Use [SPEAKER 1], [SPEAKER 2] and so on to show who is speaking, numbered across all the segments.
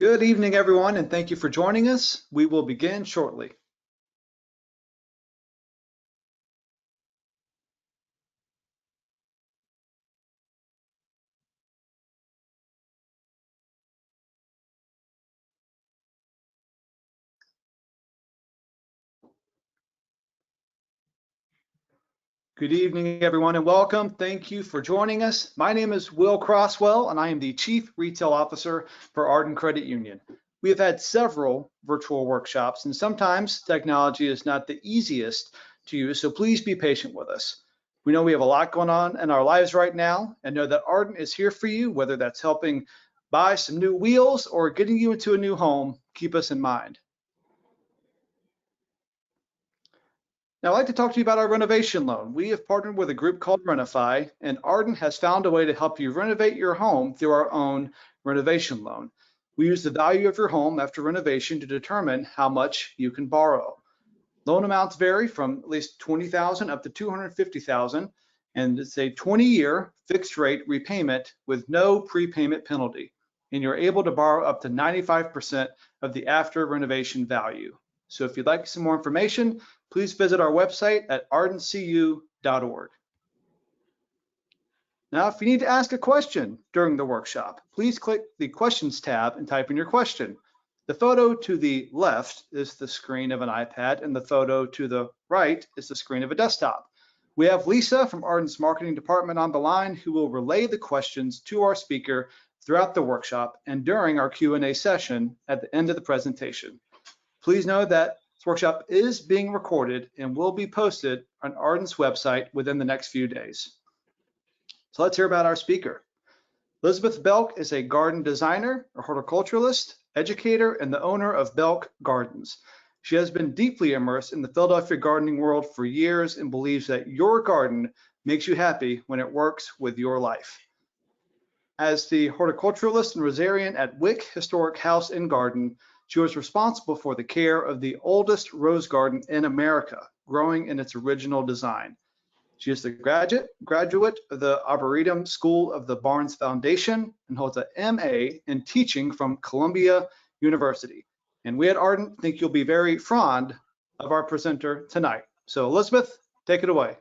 [SPEAKER 1] Good evening, everyone, and thank you for joining us. We will begin shortly. Good evening, everyone, and welcome. Thank you for joining us. My name is Will Crosswell, and I am the Chief Retail Officer for Arden Credit Union. We have had several virtual workshops, and sometimes technology is not the easiest to use, so please be patient with us. We know we have a lot going on in our lives right now, and know that Arden is here for you, whether that's helping buy some new wheels or getting you into a new home. Keep us in mind. Now, I'd like to talk to you about our renovation loan. We have partnered with a group called Renify, and Arden has found a way to help you renovate your home through our own renovation loan. We use the value of your home after renovation to determine how much you can borrow. Loan amounts vary from at least $20,000 up to $250,000, and it's a 20-year fixed rate repayment with no prepayment penalty. And you're able to borrow up to 95% of the after renovation value. So if you'd like some more information, please visit our website at ardencu.org. Now, if you need to ask a question during the workshop, please click the Questions tab and type in your question. The photo to the left is the screen of an iPad, and the photo to the right is the screen of a desktop. We have Lisa from Arden's marketing department on the line who will relay the questions to our speaker throughout the workshop and during our Q&A session at the end of the presentation. Please know that this workshop is being recorded and will be posted on Arden's website within the next few days. So let's hear about our speaker. Elizabeth Belk is a garden designer, a horticulturalist, educator, and the owner of Belk Gardens. She has been deeply immersed in the Philadelphia gardening world for years and believes that your garden makes you happy when it works with your life. As the horticulturalist and rosarian at Wick Historic House and Garden, she was responsible for the care of the oldest rose garden in America, growing in its original design. She is the graduate of the Arboretum School of the Barnes Foundation and holds an MA in teaching from Columbia University. And we at Arden think you'll be very fond of our presenter tonight. So Elizabeth, take it away.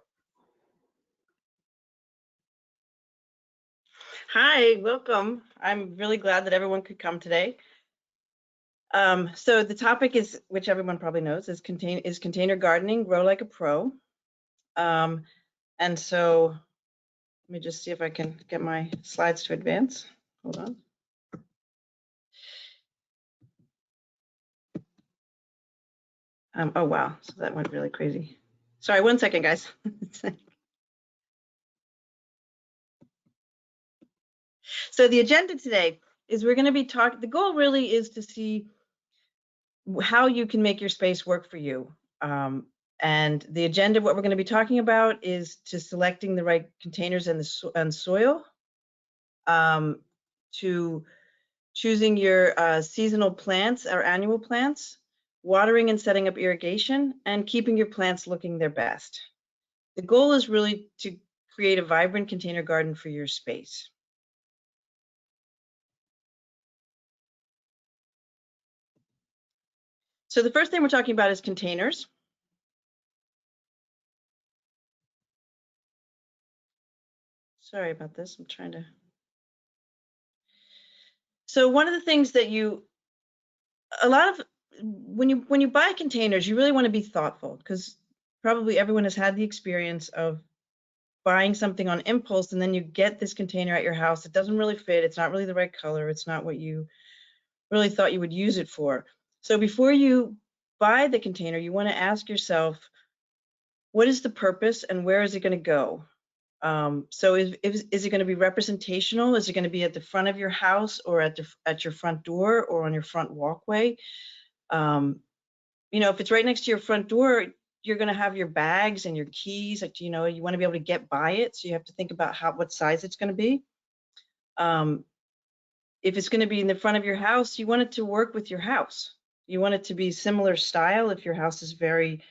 [SPEAKER 2] Hi, welcome. I'm really glad that everyone could come today. So the topic is, which everyone probably knows, is container gardening, grow like a pro. And so let me just see if I can get my slides to advance. Hold on. Oh, wow. So that went really crazy. Sorry, one second, guys. So the agenda today is we're going to be talking, the goal really is to see how you can make your space work for you. And the agenda, what we're going to be talking about is to selecting the right containers and soil, to choosing your seasonal plants or annual plants, watering and setting up irrigation, and keeping your plants looking their best. The goal is really to create a vibrant container garden for your space. So the first thing we're talking about is containers. Sorry about this, I'm trying to. So one of the things that when you buy containers, you really want to be thoughtful, because probably everyone has had the experience of buying something on impulse and then you get this container at your house. It doesn't really fit. It's not really the right color. It's not what you really thought you would use it for. So before you buy the container, you want to ask yourself, what is the purpose and where is it going to go? So is it going to be representational? Is it going to be at the front of your house or at your front door or on your front walkway? If it's right next to your front door, you're going to have your bags and your keys. Like, you want to be able to get by it. So you have to think about what size it's going to be. If it's going to be in the front of your house, you want it to work with your house. You want it to be similar style. If your house is very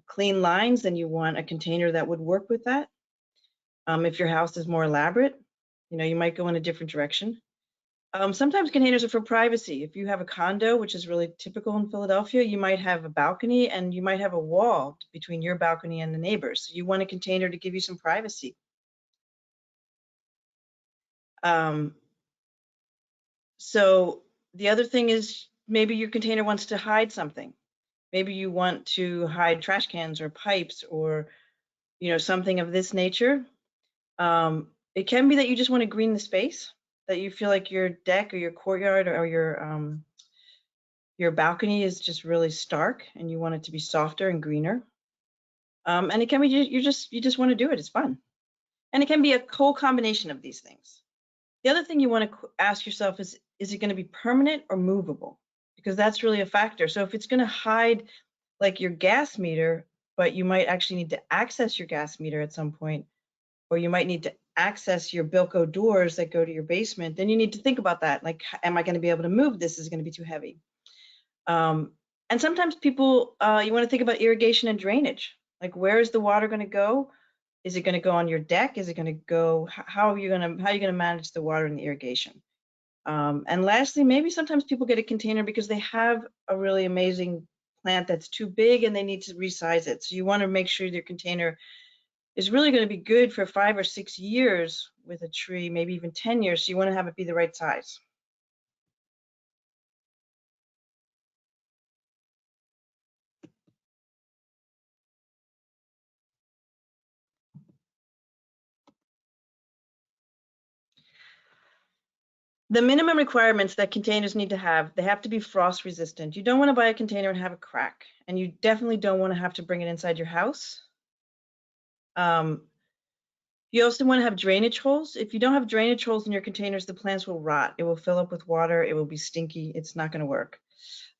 [SPEAKER 2] clean lines, then you want a container that would work with that. If your house is more elaborate, you might go in a different direction. Sometimes containers are for privacy. If you have a condo, which is really typical in Philadelphia, you might have a balcony and you might have a wall between your balcony and the neighbors. So you want a container to give you some privacy. So the other thing is maybe your container wants to hide something. Maybe you want to hide trash cans or pipes or, something of this nature. It can be that you just want to green the space, that you feel like your deck or your courtyard or your balcony is just really stark and you want it to be softer and greener. And it can be you just want to do it. It's fun. And it can be a whole combination of these things. The other thing you want to ask yourself is it going to be permanent or movable? Because that's really a factor. So if it's going to hide like your gas meter, but you might actually need to access your gas meter at some point, or you might need to access your Bilko doors that go to your basement, then you need to think about that. Like, am I going to be able to move this? Is it going to be too heavy? And sometimes people, you want to think about irrigation and drainage. Like, where is the water going to go? Is it going to go on your deck? Is it going to go? How are you going to manage the water and the irrigation? And lastly, maybe sometimes people get a container because they have a really amazing plant that's too big and they need to resize it. So you want to make sure your container is really going to be good for 5 or 6 years with a tree, maybe even 10 years. So you want to have it be the right size. The minimum requirements that containers need to have, they have to be frost resistant. You don't want to buy a container and have a crack, and you definitely don't want to have to bring it inside your house. You also want to have drainage holes. If you don't have drainage holes in your containers, the plants will rot. It will fill up with water. It will be stinky. It's not going to work.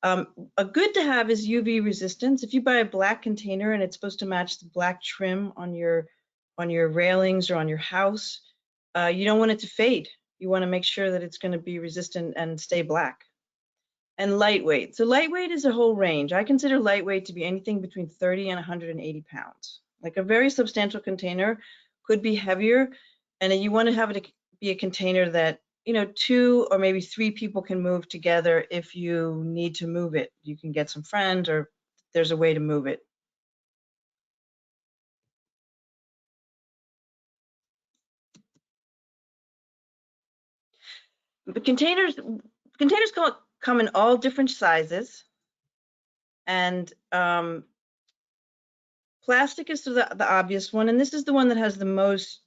[SPEAKER 2] A good to have is UV resistance. If you buy a black container and it's supposed to match the black trim on your railings or on your house, you don't want it to fade. You want to make sure that it's going to be resistant and stay black. And lightweight. So lightweight is a whole range. I consider lightweight to be anything between 30 and 180 pounds. Like a very substantial container could be heavier, and you want to have it be a container that 2 or maybe 3 people can move together. If you need to move it, you can get some friends or there's a way to move it. But containers come in all different sizes, and plastic is the obvious one, and this is the one that has the most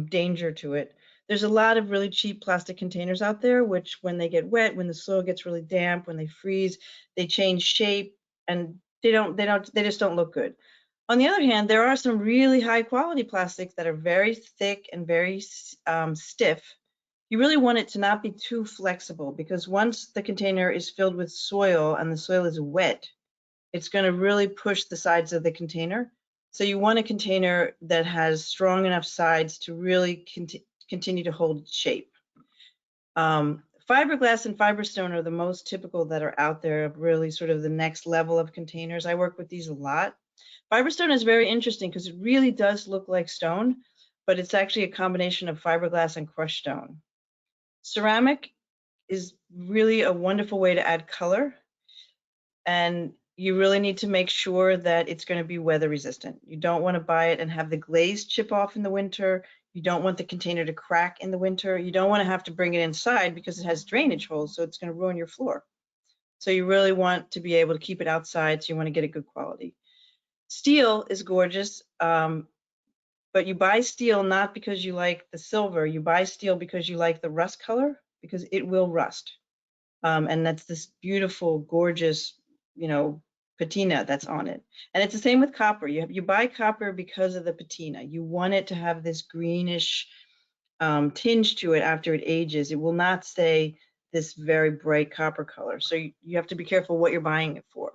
[SPEAKER 2] danger to it. There's a lot of really cheap plastic containers out there, which when they get wet, when the soil gets really damp, when they freeze, they change shape and they just don't look good. On the other hand, there are some really high quality plastics that are very thick and very stiff. You really want it to not be too flexible, because once the container is filled with soil and the soil is wet, it's going to really push the sides of the container. So you want a container that has strong enough sides to really continue to hold shape. Fiberglass and fiberstone are the most typical that are out there, really sort of the next level of containers. I work with these a lot. Fiberstone is very interesting because it really does look like stone, but it's actually a combination of fiberglass and crushed stone. Ceramic is really a wonderful way to add color, and you really need to make sure that it's going to be weather resistant. You don't want to buy it and have the glaze chip off in the winter. You don't want the container to crack in the winter. You don't want to have to bring it inside because it has drainage holes, so it's going to ruin your floor. So you really want to be able to keep it outside, so you want to get a good quality. Steel is gorgeous, but you buy steel not because you like the silver. You buy steel because you like the rust color, because it will rust. And that's this beautiful, gorgeous, patina that's on it. And it's the same with copper. You buy copper because of the patina. You want it to have this greenish tinge to it after it ages. It will not stay this very bright copper color. So you have to be careful what you're buying it for.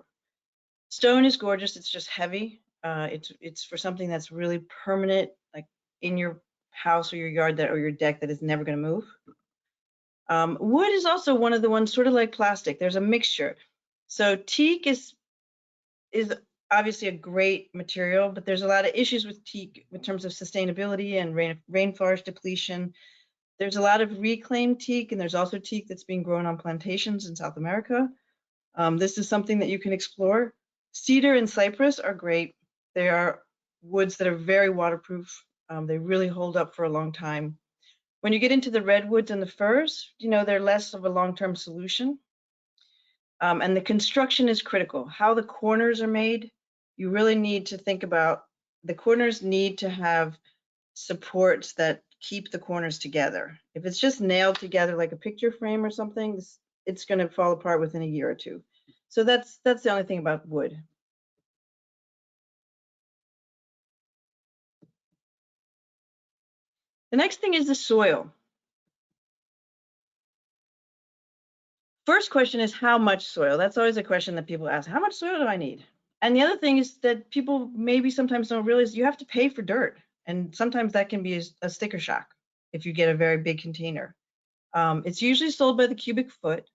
[SPEAKER 2] Stone is gorgeous. It's just heavy. It's for something that's really permanent, like in your house or your yard or your deck, that is never going to move. Wood is also one of the ones, sort of like plastic. There's a mixture. So teak is obviously a great material, but there's a lot of issues with teak in terms of sustainability and rainforest depletion. There's a lot of reclaimed teak, and there's also teak that's being grown on plantations in South America. This is something that you can explore. Cedar and cypress are great. They are woods that are very waterproof. They really hold up for a long time. When you get into the redwoods and the firs, they're less of a long-term solution. And the construction is critical. How the corners are made, you really need to think about. The corners need to have supports that keep the corners together. If it's just nailed together like a picture frame or something, it's going to fall apart within a year or two. So that's the only thing about wood. The next thing is the soil. First question is how much soil? That's always a question that people ask. How much soil do I need? And the other thing is that people maybe sometimes don't realize you have to pay for dirt. And sometimes that can be a sticker shock if you get a very big container. It's usually sold by the cubic foot,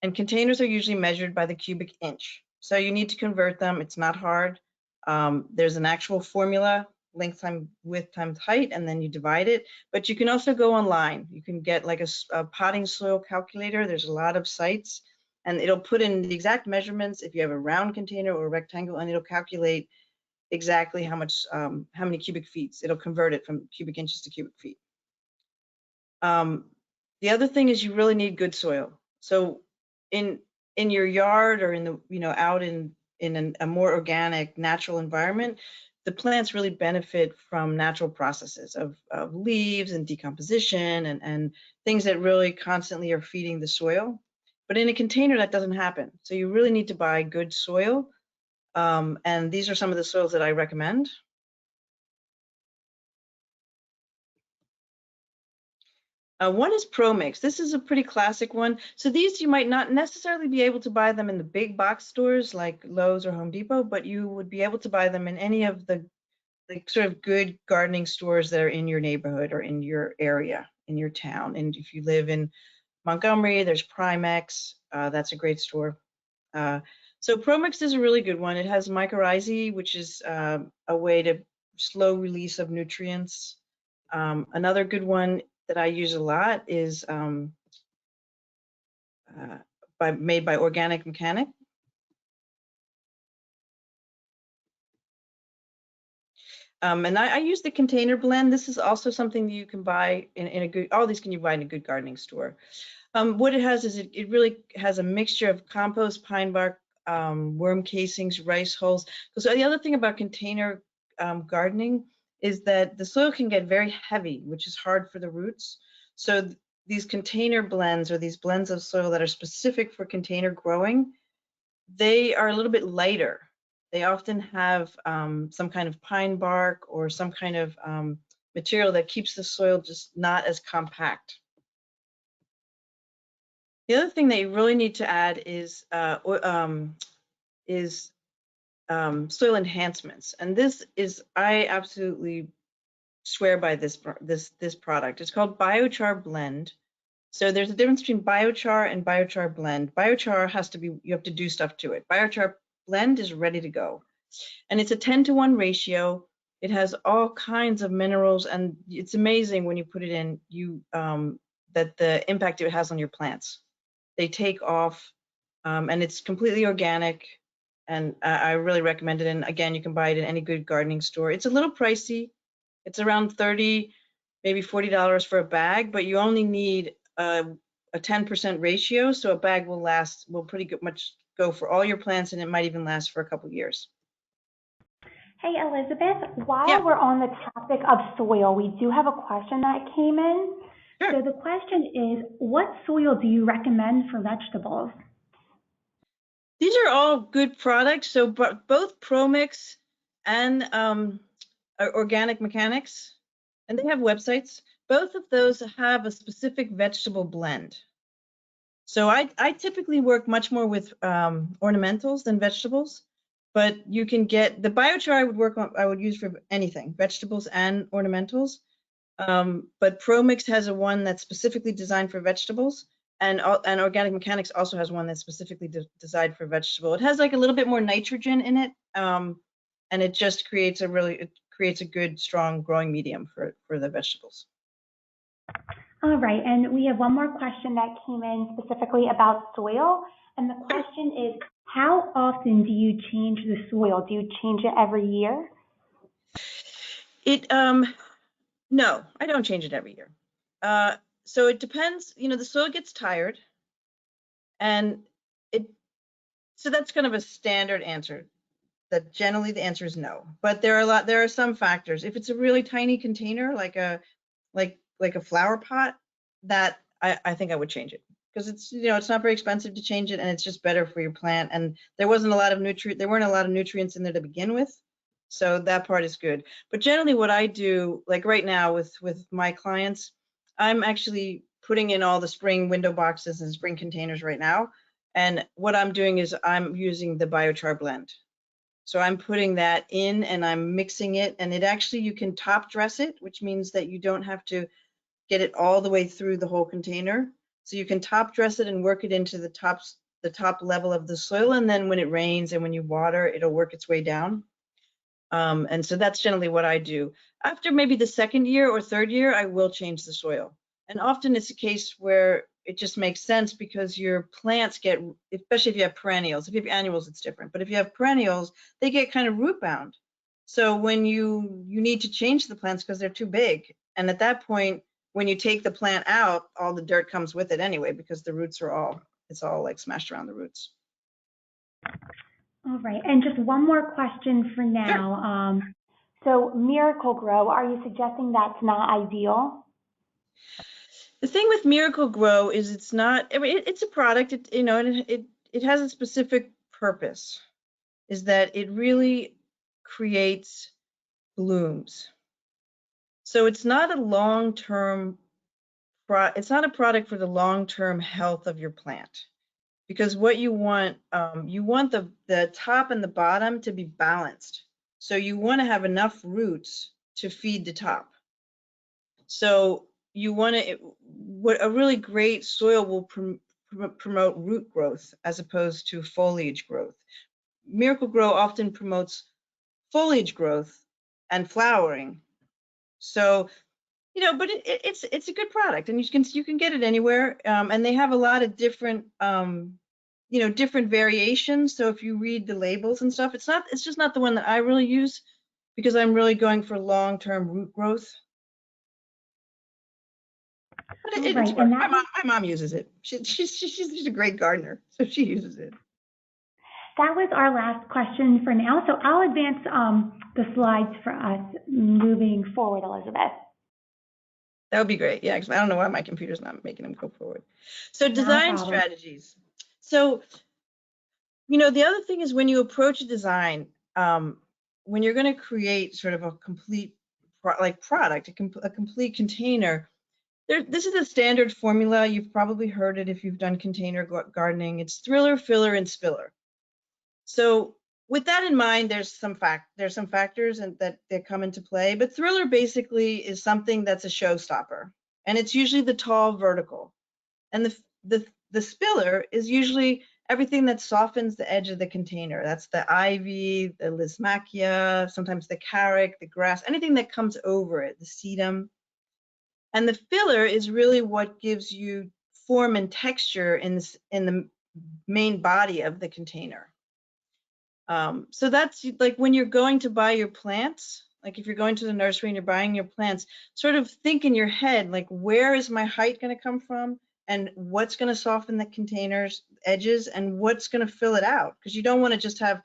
[SPEAKER 2] and containers are usually measured by the cubic inch. So you need to convert them. It's not hard. There's an actual formula, length times width times height, and then you divide it. But you can also go online. You can get like a potting soil calculator. There's a lot of sites, and it'll put in the exact measurements if you have a round container or a rectangle, and it'll calculate exactly how many cubic feet. It'll convert it from cubic inches to cubic feet. The other thing is you really need good soil. So in your yard or in the out in a more organic natural environment, the plants really benefit from natural processes of leaves and decomposition and things that really constantly are feeding the soil. But in a container, that doesn't happen. So you really need to buy good soil. And these are some of the soils that I recommend. One is ProMix. This is a pretty classic one. So these, you might not necessarily be able to buy them in the big box stores like Lowe's or Home Depot, but you would be able to buy them in any of the sort of good gardening stores that are in your neighborhood or in your area, in your town. And if you live in Montgomery, there's Primex. That's a great store. So ProMix is a really good one. It has mycorrhizae, which is a way to slow release of nutrients. Another good one that I use a lot is made by Organic Mechanic. And I use the container blend. This is also something that you can buy in a good, all these can you buy in a good gardening store. What it has is it really has a mixture of compost, pine bark, worm casings, rice hulls. So the other thing about container gardening is that the soil can get very heavy, which is hard for the roots. So these container blends or these blends of soil that are specific for container growing, they are a little bit lighter. They often have some kind of pine bark or some kind of material that keeps the soil just not as compact. The other thing that you really need to add is soil enhancements, and this is, I absolutely swear by this product. It's called Biochar Blend. So there's a difference between biochar and biochar blend. Biochar you have to do stuff to it. Biochar blend is ready to go. And it's a 10-to-1 ratio. It has all kinds of minerals, and it's amazing when you put it in, that the impact it has on your plants. They take off, and it's completely organic, and I really recommend it. And again, you can buy it in any good gardening store. It's a little pricey. It's around $30, maybe $40 for a bag, but you only need a 10% ratio, so a bag will pretty much go for all your plants, and it might even last for a couple years.
[SPEAKER 3] Hey, Elizabeth, while we're on the topic of soil, we do have a question that came in.
[SPEAKER 2] Sure.
[SPEAKER 3] So the question is, what soil do you recommend for vegetables?
[SPEAKER 2] These are all good products. So both ProMix and Organic Mechanics, and they have websites. Both of those have a specific vegetable blend. So I typically work much more with ornamentals than vegetables, but you can get the biochar I would use for anything, vegetables and ornamentals. But ProMix has a one that's specifically designed for vegetables, and Organic Mechanics also has one that's specifically designed for vegetable. It has like a little bit more nitrogen in it, and it just creates a good, strong growing medium for the vegetables.
[SPEAKER 3] All right, and we have one more question that came in specifically about soil. And the question is, how often do you change the soil? Do you change it every year?
[SPEAKER 2] No, I don't change it every year. So it depends, the soil gets tired, and so that's kind of a standard answer, that generally the answer is no. But there are some factors. If it's a really tiny container, like a flower pot, that I think I would change it, because it's not very expensive to change it, and it's just better for your plant. And there weren't a lot of nutrients in there to begin with, so that part is good. But generally, what I do, like right now with my clients, I'm actually putting in all the spring window boxes and spring containers right now. And what I'm doing is I'm using the Biochar Blend. So I'm putting that in and I'm mixing it, and it actually, you can top dress it, which means that you don't have to get it all the way through the whole container. So you can top dress it and work it into the top level of the soil, and then when it rains and when you water, it'll work its way down. And so that's generally what I do. After maybe the second year or third year, I will change the soil. And often it's a case where it just makes sense, because your plants get, especially if you have perennials. If you have annuals, it's different. But if you have perennials, they get kind of root bound. So when you need to change the plants because they're too big. And at that point, when you take the plant out, all the dirt comes with it anyway, because the roots it's all like smashed around the roots.
[SPEAKER 3] All right, and just one more question for now. Sure. So Miracle Grow, are you suggesting that's not ideal?
[SPEAKER 2] The thing with Miracle Grow is it's not, it's a product, it has a specific purpose, is that it really creates blooms. So it's not a long-term, it's not a product for the long-term health of your plant. Because what you want the top and the bottom to be balanced. So you want to have enough roots to feed the top. So you want to, what a really great soil will promote root growth as opposed to foliage growth. Miracle Grow often promotes foliage growth and flowering. So, but it's a good product, and you can get it anywhere. And they have a lot of different, different variations. So if you read the labels and stuff, it's just not the one that I really use, because I'm really going for long-term root growth. But it's right. My mom uses it. She's a great gardener, so she uses it.
[SPEAKER 3] That was our last question for now. So I'll advance the slides for us moving forward, Elizabeth.
[SPEAKER 2] That would be great. Yeah, because I don't know why my computer's not making them go forward. So design strategies. So, the other thing is, when you approach a design, when you're going to create sort of a complete product, a complete container, this is a standard formula. You've probably heard it if you've done container gardening. It's thriller, filler, and spiller. So with that in mind, there's some factors that come into play. But thriller basically is something that's a showstopper, and it's usually the tall vertical. And the spiller is usually everything that softens the edge of the container. That's the ivy, the Lismachia, sometimes the carrick, the grass, anything that comes over it, the sedum. And the filler is really what gives you form and texture in the main body of the container. So that's like when you're going to buy your plants, like if you're going to the nursery and you're buying your plants, sort of think in your head, like, where is my height going to come from, and what's going to soften the container's edges, and what's going to fill it out? Because you don't want to just have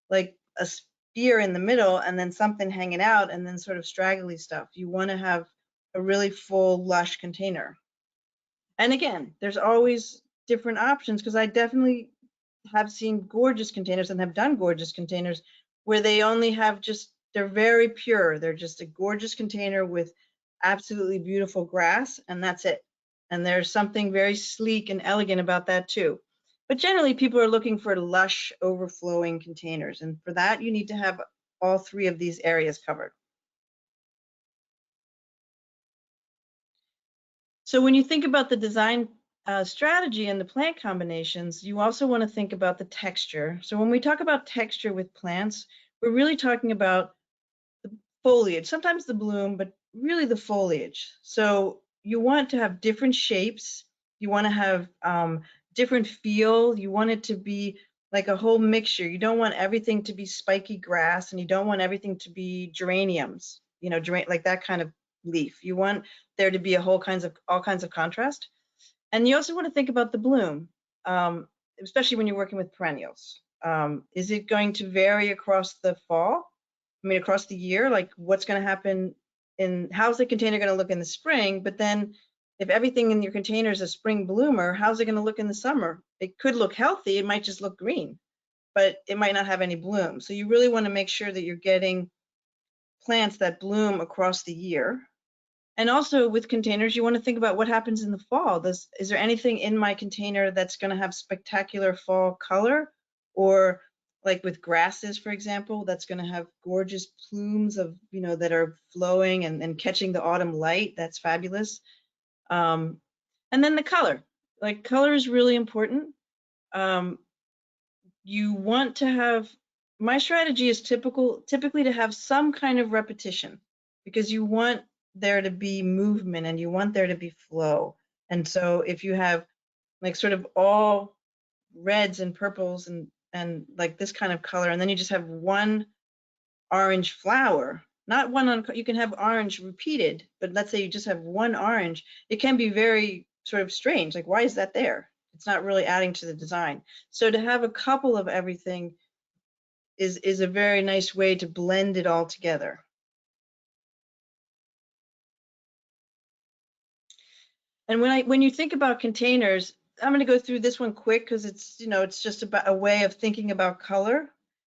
[SPEAKER 2] like a spear in the middle and then something hanging out and then sort of straggly stuff. You want to have a really full, lush container. And again, there's always different options, because I definitely have seen gorgeous containers and have done gorgeous containers where they only have they're very pure. They're just a gorgeous container with absolutely beautiful grass, and that's it. And there's something very sleek and elegant about that too. But generally, people are looking for lush, overflowing containers. And for that, you need to have all three of these areas covered. So when you think about the design strategy and the plant combinations, you also want to think about the texture. So when we talk about texture with plants, we're really talking about the foliage, sometimes the bloom, but really the foliage. So you want to have different shapes. You want to have different feel. You want it to be like a whole mixture. You don't want everything to be spiky grass, and you don't want everything to be geraniums, you know, like that kind of leaf. You want there to be all kinds of contrast. And you also want to think about the bloom, especially when you're working with perennials. Is it going to vary across the fall? I mean, across the year? Like, what's going to happen how's the container going to look in the spring? But then if everything in your container is a spring bloomer, how's it going to look in the summer? It could look healthy. It might just look green, but it might not have any bloom. So you really want to make sure that you're getting plants that bloom across the year. And also with containers, you want to think about what happens in the fall. Is there anything in my container that's going to have spectacular fall color? Or like with grasses, for example, that's going to have gorgeous plumes of, you know, that are flowing and catching the autumn light. That's fabulous. And then the color. Like, color is really important. You want to have, my strategy is typically to have some kind of repetition, because you want there to be movement and you want there to be flow. And so if you have like sort of all reds and purples and like this kind of color, and then you just have one orange flower, not one on, you can have orange repeated, but let's say you just have one orange, it can be very sort of strange. Like, why is that there? It's not really adding to the design. So to have a couple of everything is a very nice way to blend it all together. And when you think about containers, I'm going to go through this one quick because it's, you know, it's just about a way of thinking about color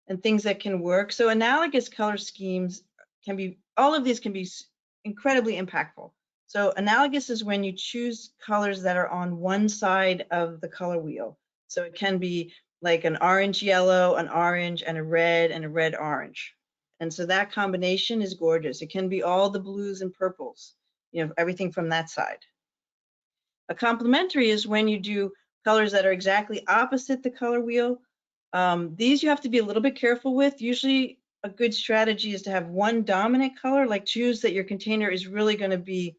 [SPEAKER 2] and things that can work. So analogous color schemes can be, all of these can be incredibly impactful. So analogous is when you choose colors that are on one side of the color wheel. So it can be like an orange yellow, an orange, and a red orange. And so that combination is gorgeous. It can be all the blues and purples, you know, everything from that side. A complementary is when you do colors that are exactly opposite the color wheel. These you have to be a little bit careful with. Usually a good strategy is to have one dominant color, like choose that your container is really going to be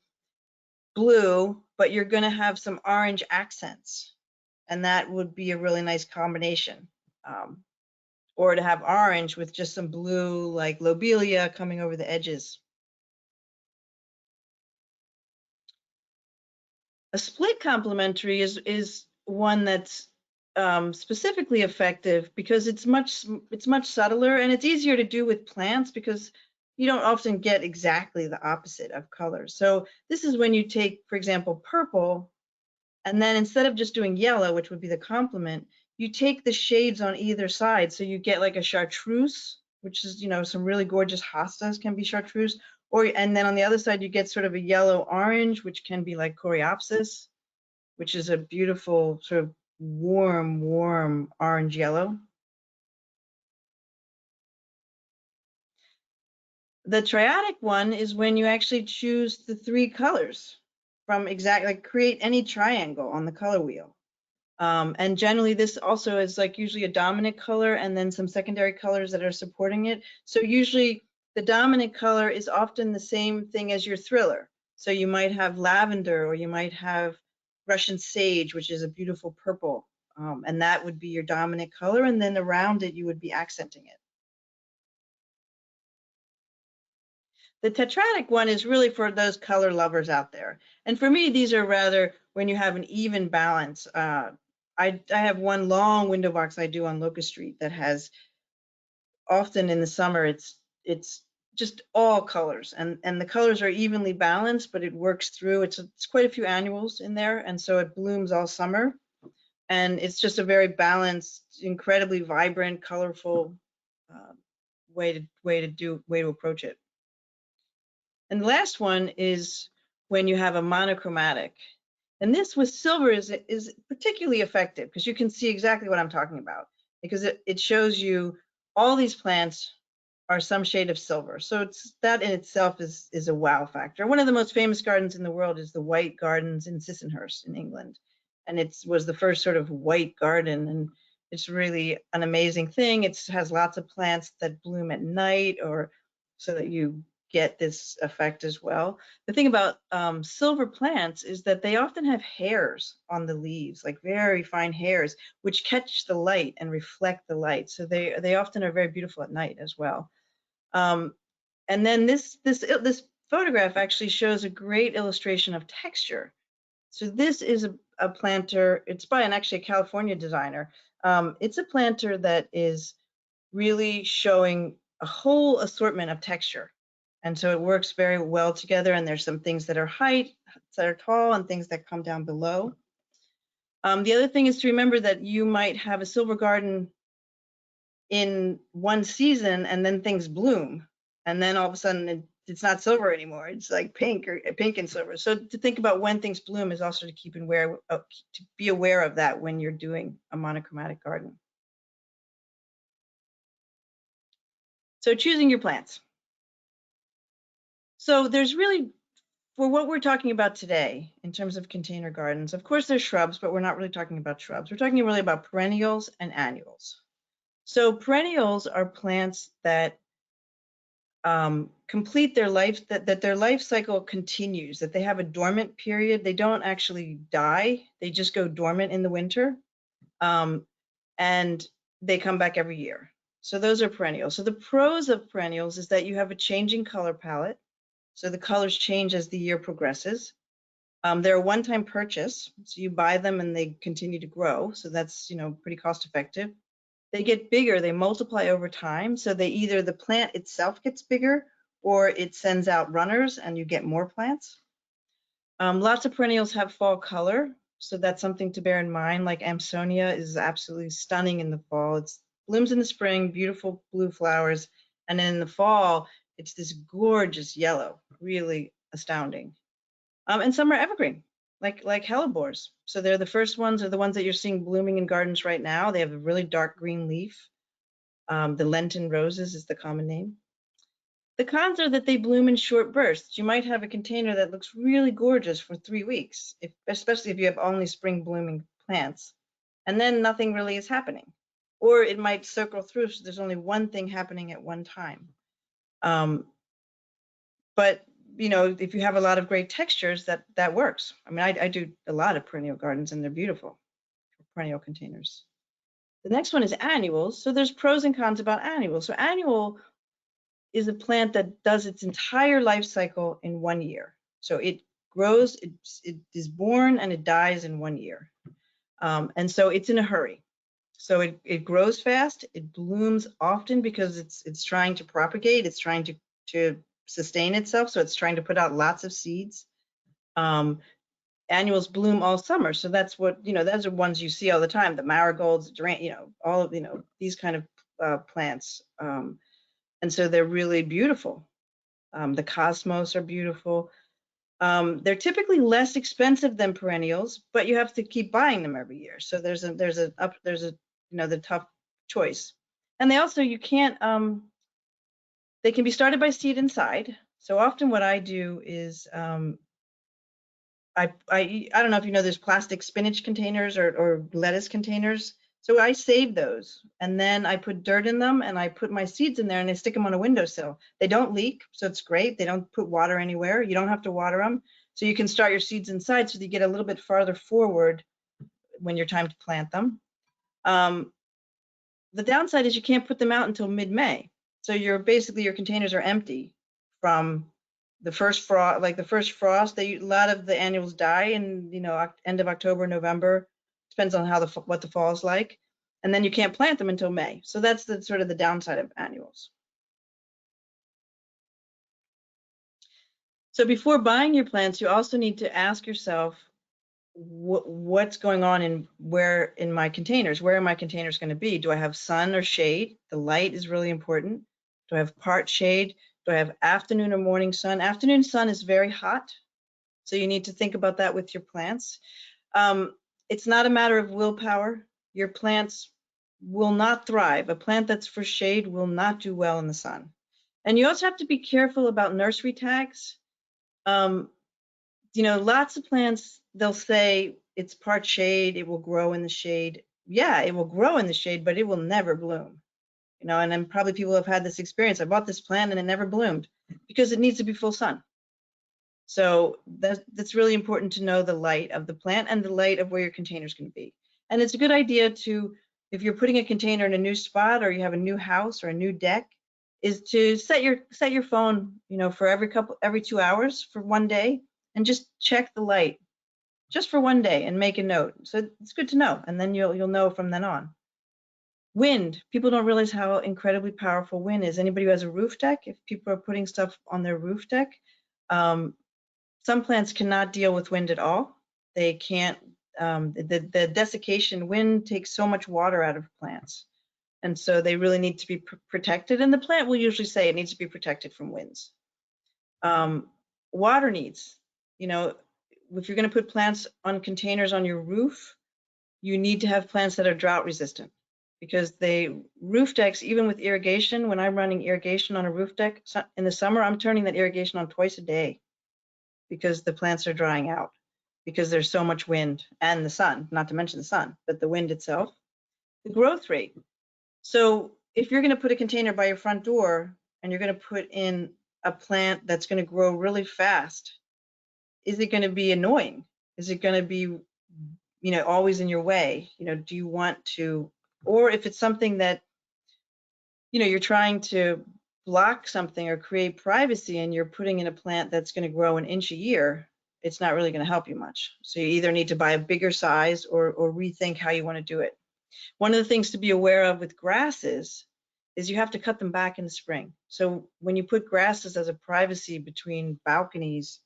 [SPEAKER 2] blue, but you're going to have some orange accents. And that would be a really nice combination. Or to have orange with just some blue, like lobelia coming over the edges. A split complementary is one that's specifically effective because it's much subtler, and it's easier to do with plants because you don't often get exactly the opposite of colors. So this is when you take, for example, purple, and then instead of just doing yellow, which would be the complement, you take the shades on either side. So you get like a chartreuse, which is, you know, some really gorgeous hostas can be chartreuse. And then on the other side, you get sort of a yellow orange, which can be like coreopsis, which is a beautiful sort of warm orange yellow. The triadic one is when you actually choose the three colors from exactly, like create any triangle on the color wheel. And generally this also is like usually a dominant color and then some secondary colors that are supporting it. So usually the dominant color is often the same thing as your thriller. So you might have lavender, or you might have Russian sage, which is a beautiful purple. And that would be your dominant color. And then around it, you would be accenting it. The tetradic one is really for those color lovers out there. And for me, these are rather when you have an even balance. I have one long window box I do on Locust Street that has, often in the summer, it's just all colors, and the colors are evenly balanced, but it works through. It's quite a few annuals in there, and so it blooms all summer, and it's just a very balanced, incredibly vibrant, colorful way to approach it. And the last one is when you have a monochromatic. And this with silver is particularly effective because you can see exactly what I'm talking about, because it shows you all these plants are some shade of silver. So that in itself is a wow factor. One of the most famous gardens in the world is the White Gardens in Sissinghurst in England. And it was the first sort of white garden, and it's really an amazing thing. It has lots of plants that bloom at night, or so that you get this effect as well. The thing about silver plants is that they often have hairs on the leaves, like very fine hairs, which catch the light and reflect the light. So they often are very beautiful at night as well. And then this photograph actually shows a great illustration of texture. So this is a planter. It's by actually a California designer. It's a planter that is really showing a whole assortment of texture. And so it works very well together. And there's some things that are that are tall, and things that come down below. The other thing is to remember that you might have a silver garden in one season and then things bloom. And then all of a sudden it's not silver anymore. It's like pink and silver. So to think about when things bloom is also to be aware of that when you're doing a monochromatic garden. So choosing your plants. So there's really, for what we're talking about today in terms of container gardens, of course there's shrubs, but we're not really talking about shrubs. We're talking really about perennials and annuals. So perennials are plants that complete their life, that their life cycle continues, that they have a dormant period. They don't actually die. They just go dormant in the winter. And they come back every year. So those are perennials. So the pros of perennials is that you have a changing color palette. So the colors change as the year progresses. They're a one-time purchase. So you buy them and they continue to grow. So that's, pretty cost effective. They get bigger, they multiply over time. So either the plant itself gets bigger or it sends out runners and you get more plants. Lots of perennials have fall color. So that's something to bear in mind. Like Amsonia is absolutely stunning in the fall. It blooms in the spring, beautiful blue flowers. And then in the fall, it's this gorgeous yellow, really astounding. And some are evergreen, like Hellebores. So they're the first ones, are the ones that you're seeing blooming in gardens right now. They have a really dark green leaf. The Lenten Roses is the common name. The cons are that they bloom in short bursts. You might have a container that looks really gorgeous for 3 weeks, especially if you have only spring blooming plants, and then nothing really is happening. Or it might circle through, so there's only one thing happening at one time. But if you have a lot of great textures, that works. I mean, I do a lot of perennial gardens, and they're beautiful perennial containers. The next one is annuals. So there's pros and cons about annuals. So annual is a plant that does its entire life cycle in 1 year. So it grows, it is born, and it dies in 1 year. And so it's in a hurry. So it grows fast, it blooms often because it's trying to propagate, it's trying to sustain itself, so it's trying to put out lots of seeds. Annuals bloom all summer, so that's what, those are ones you see all the time, the marigolds, all of, these kind of plants. And so they're really beautiful. The cosmos are beautiful. They're typically less expensive than perennials, but you have to keep buying them every year. So there's the tough choice. And they can be started by seed inside. So often what I do is, I don't know if there's plastic spinach containers or lettuce containers. So I save those, and then I put dirt in them, and I put my seeds in there, and I stick them on a windowsill. They don't leak, so it's great. They don't put water anywhere. You don't have to water them. So you can start your seeds inside so that you get a little bit farther forward when you're time to plant them. The downside is you can't put them out until mid-May. So your containers are empty from the first frost. Like the first frost, a lot of the annuals die in end of October, November. Depends on what the fall is like, and then you can't plant them until May. So that's the sort of the downside of annuals. So before buying your plants, you also need to ask yourself what's going on in my containers. Where are my containers going to be? Do I have sun or shade? The light is really important. Do I have part shade? Do I have afternoon or morning sun? Afternoon sun is very hot, so you need to think about that with your plants. It's not a matter of willpower. Your plants will not thrive. A plant that's for shade will not do well in the sun. And you also have to be careful about nursery tags. Lots of plants, they'll say it's part shade, it will grow in the shade. Yeah, it will grow in the shade, but it will never bloom. And then probably people have had this experience. I bought this plant and it never bloomed. because it needs to be full sun. So that's really important to know the light of the plant and the light of where your container is going to be. And it's a good idea to, if you're putting a container in a new spot or you have a new house or a new deck, is to set your phone, for every 2 hours for one day, and just check the light just for one day and make a note. So it's good to know, and then you'll know from then on. Wind. People don't realize how incredibly powerful wind is. Anybody who has a roof deck, if people are putting stuff on their roof deck, some plants cannot deal with wind at all. They can't, the desiccation, wind takes so much water out of plants. And so they really need to be protected. And the plant will usually say it needs to be protected from winds. Water needs, if you're going to put plants on containers on your roof, you need to have plants that are drought resistant, because roof decks, even with irrigation, when I'm running irrigation on a roof deck in the summer, I'm turning that irrigation on twice a day, because the plants are drying out, because there's so much wind and the sun, not to mention the sun, but the wind itself. The growth rate. So if you're going to put a container by your front door and you're going to put in a plant that's going to grow really fast, is it going to be annoying? Is it going to be, always in your way? Do you want to, or if it's something that, you're trying to block something or create privacy and you're putting in a plant that's going to grow 1 inch a year, it's not really going to help you much. So you either need to buy a bigger size or rethink how you want to do it. One of the things to be aware of with grasses is you have to cut them back in the spring. So when you put grasses as a privacy between balconies,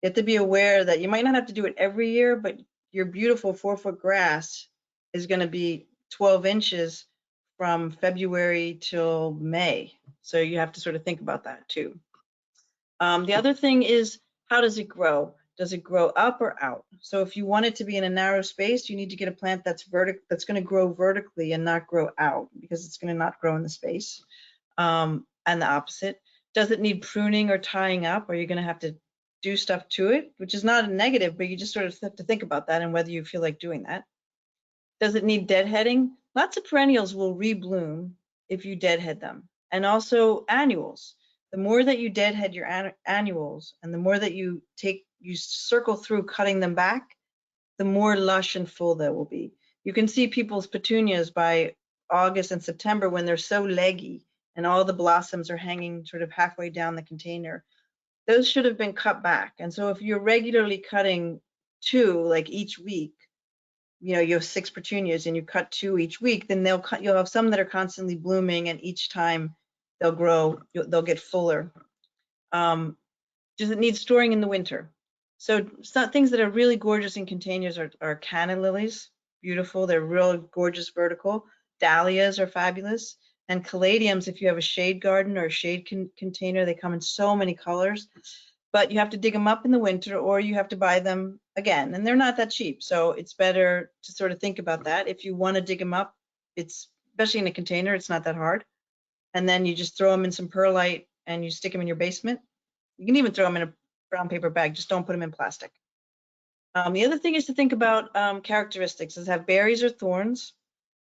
[SPEAKER 2] you have to be aware that you might not have to do it every year, but your beautiful 4-foot grass is going to be 12 inches from February till May. So you have to sort of think about that too. The other thing is, how does it grow? Does it grow up or out? So if you want it to be in a narrow space, you need to get a plant that's going to grow vertically and not grow out, because it's going to not grow in the space. And the opposite. Does it need pruning or tying up? Or are you going to have to do stuff to it? Which is not a negative, but you just sort of have to think about that and whether you feel like doing that. Does it need deadheading? Lots of perennials will rebloom if you deadhead them. And also annuals. The more that you deadhead your annuals and the more that you circle through cutting them back, the more lush and full they will be. You can see people's petunias by August and September when they're so leggy and all the blossoms are hanging sort of halfway down the container. Those should have been cut back. And so if you're regularly cutting 2 like each week, you have 6 petunias and you cut 2 each week, then you'll have some that are constantly blooming, and each time they'll grow, they'll get fuller. Does it need storing in the winter? So things that are really gorgeous in containers are canna lilies, beautiful. They're real gorgeous vertical. Dahlias are fabulous. And caladiums, if you have a shade garden or a shade container, they come in so many colors. But you have to dig them up in the winter, or you have to buy them again. And they're not that cheap. So it's better to sort of think about that. If you want to dig them up, especially in a container, it's not that hard. And then you just throw them in some perlite and you stick them in your basement. You can even throw them in a brown paper bag, just don't put them in plastic. The other thing is to think about characteristics. Does it have berries or thorns?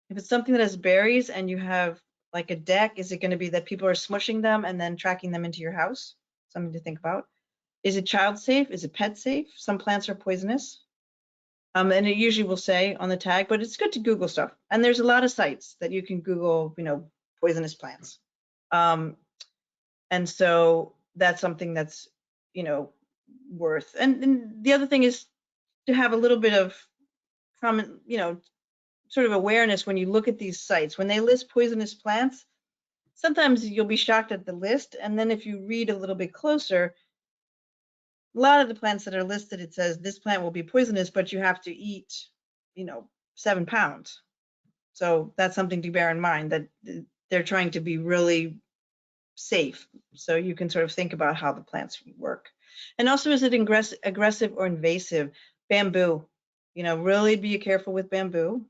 [SPEAKER 2] If it's something that has berries and you have like a deck, is it going to be that people are smushing them and then tracking them into your house? Something to think about. Is it child safe? Is it pet safe? Some plants are poisonous. And it usually will say on the tag, but it's good to Google stuff. And there's a lot of sites that you can Google, poisonous plants. And so that's something that's, worth. And the other thing is to have a little bit of common, sort of awareness when you look at these sites. When they list poisonous plants, sometimes you'll be shocked at the list. And then if you read a little bit closer, a lot of the plants that are listed, it says this plant will be poisonous, but you have to eat, 7 pounds. So that's something to bear in mind, that they're trying to be really safe. So you can sort of think about how the plants work. And also, is it aggressive or invasive? Bamboo, really be careful with bamboo.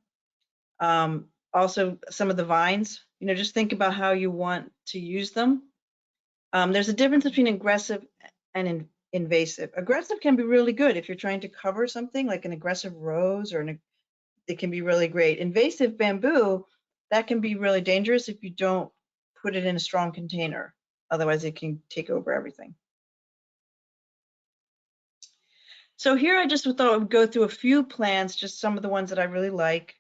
[SPEAKER 2] Also, some of the vines, just think about how you want to use them. There's a difference between aggressive and invasive. Aggressive can be really good if you're trying to cover something like an aggressive rose, it can be really great. Invasive bamboo, that can be really dangerous if you don't put it in a strong container. Otherwise, it can take over everything. So here I just thought I would go through a few plants, just some of the ones that I really like.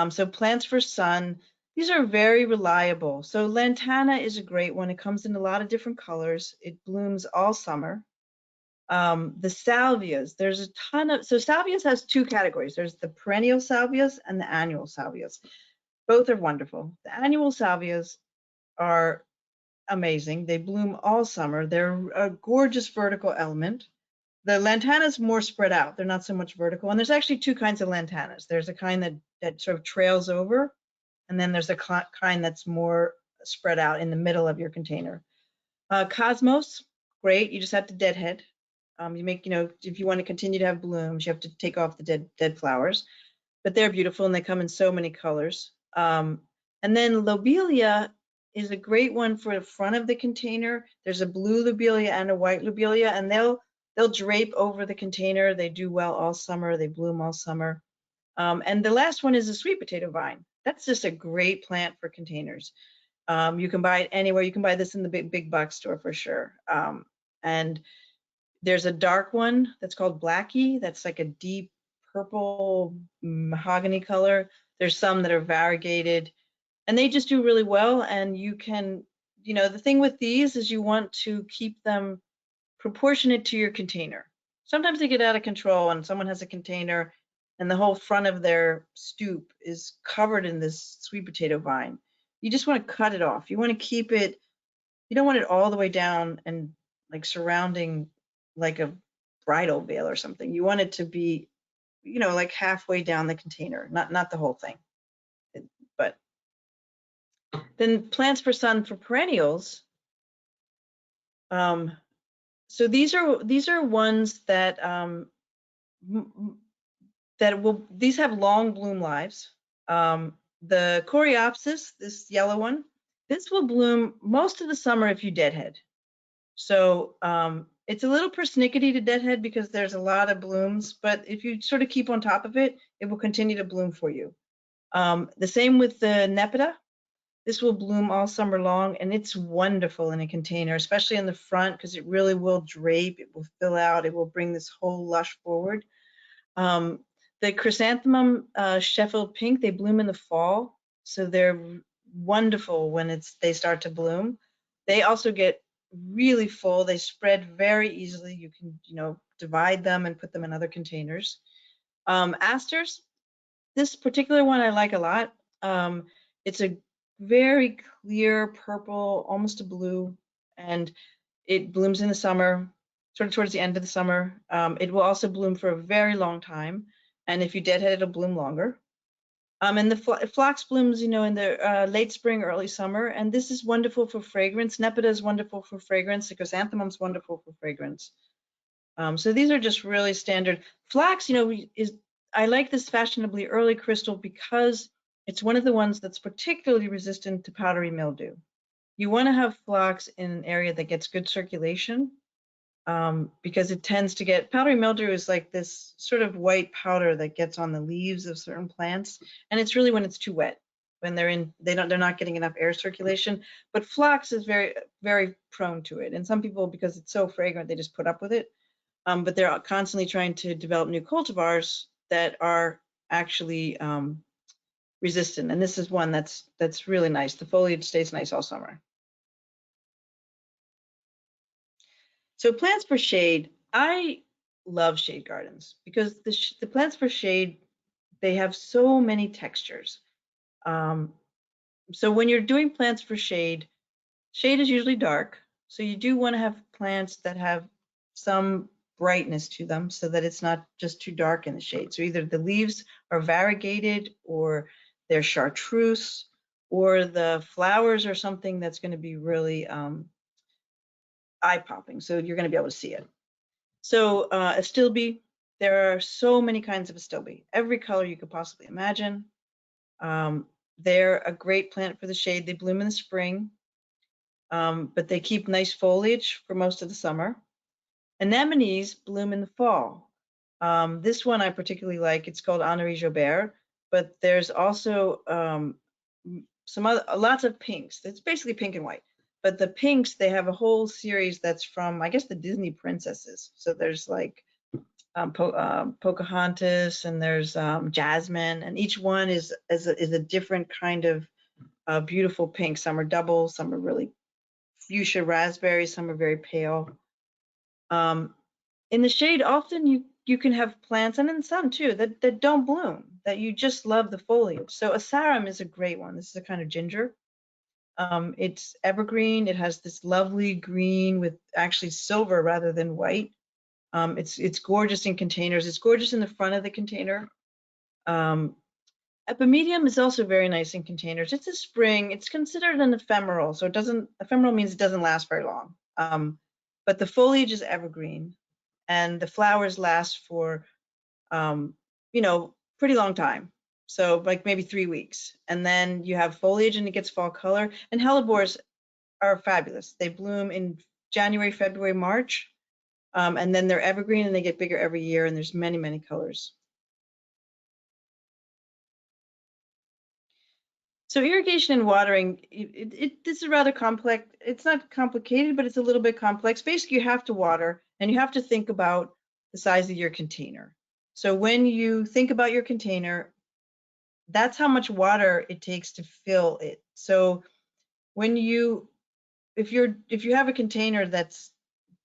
[SPEAKER 2] So plants for sun, these are very reliable. So lantana is a great one. It comes in a lot of different colors. It blooms all summer. The salvias, there's a ton of, so salvias has two categories. There's the perennial salvias and the annual salvias. Both are wonderful. The annual salvias are amazing. They bloom all summer. They're a gorgeous vertical element. The lantanas more spread out. They're not so much vertical. And there's actually two kinds of lantanas. There's a kind that sort of trails over, and then there's a kind that's more spread out in the middle of your container. Cosmos, great. You just have to deadhead. You make, if you want to continue to have blooms, you have to take off the dead flowers. But they're beautiful and they come in so many colors. And then lobelia is a great one for the front of the container. There's a blue lobelia and a white lobelia, and they'll drape over the container. They do well all summer. They bloom all summer. And the last one is a sweet potato vine. That's just a great plant for containers. You can buy it anywhere. You can buy this in the big box store for sure. And there's a dark one that's called Blackie. That's like a deep purple mahogany color. There's some that are variegated, and they just do really well. And you can, the thing with these is you want to keep them proportionate to your container. Sometimes they get out of control and someone has a container and the whole front of their stoop is covered in this sweet potato vine. You just want to cut it off. You want to keep it, you don't want it all the way down and like surrounding like a bridal veil or something. You want it to be, like halfway down the container, not the whole thing. But then plants for sun for perennials. So these are ones that these have long bloom lives. The coreopsis, this yellow one, this will bloom most of the summer if you deadhead. So it's a little persnickety to deadhead because there's a lot of blooms, but if you sort of keep on top of it, it will continue to bloom for you. The same with the nepeta. This will bloom all summer long, and it's wonderful in a container, especially in the front, because it really will drape, it will fill out, it will bring this whole lush forward. The chrysanthemum Sheffield pink, they bloom in the fall, so they're wonderful when they start to bloom. They also get really full. They spread very easily. You can, divide them and put them in other containers. Asters, this particular one I like a lot. It's a very clear purple, almost a blue, and it blooms in the summer, sort of towards the end of the summer. It will also bloom for a very long time, and if you deadhead, it'll bloom longer. And the phlox blooms, in the late spring, early summer, and this is wonderful for fragrance. Nepeta is wonderful for fragrance. The chrysanthemum is wonderful for fragrance. So these are just really standard. Flax, I like this fashionably early crystal because it's one of the ones that's particularly resistant to powdery mildew. You want to have phlox in an area that gets good circulation because it tends to get, powdery mildew is like this sort of white powder that gets on the leaves of certain plants, and it's really when it's too wet, when they're not getting enough air circulation. But phlox is very, very prone to it, and some people, because it's so fragrant, they just put up with it. But they're constantly trying to develop new cultivars that are actually resistant, and this is one that's really nice. The foliage stays nice all summer. So plants for shade, I love shade gardens because the plants for shade, they have so many textures. So when you're doing plants for shade is usually dark. So you do want to have plants that have some brightness to them so that it's not just too dark in the shade. So either the leaves are variegated, or they're chartreuse, or the flowers are something that's going to be really eye-popping, so you're going to be able to see it. So astilbe, there are so many kinds of astilbe, every color you could possibly imagine. They're a great plant for the shade. They bloom in the spring, but they keep nice foliage for most of the summer. Anemones bloom in the fall. This one I particularly like. It's called Henri Joubert, but there's also lots of pinks. It's basically pink and white. But the pinks, they have a whole series that's from, I guess, the Disney princesses. So there's like Pocahontas, and there's Jasmine, and each one is a different kind of beautiful pink. Some are double, some are really fuchsia raspberry, some are very pale. In the shade, often you can have plants, and in some too, that don't bloom, that you just love the foliage. So Asarum is a great one. This is a kind of ginger. It's evergreen. It has this lovely green with actually silver rather than white. It's gorgeous in containers. It's gorgeous in the front of the container. Epimedium is also very nice in containers. It's a spring. It's considered an ephemeral, so ephemeral means it doesn't last very long. But the foliage is evergreen, and the flowers last for, pretty long time. So like maybe 3 weeks, and then you have foliage and it gets fall color. And Hellebores are fabulous. They bloom in January, February, March, and then they're evergreen and they get bigger every year. And there's many, many colors. So irrigation and watering, this is rather complex. It's not complicated, but it's a little bit complex. Basically, you have to water, and you have to think about the size of your container. So when you think about your container, that's how much water it takes to fill it. So when if you have a container that's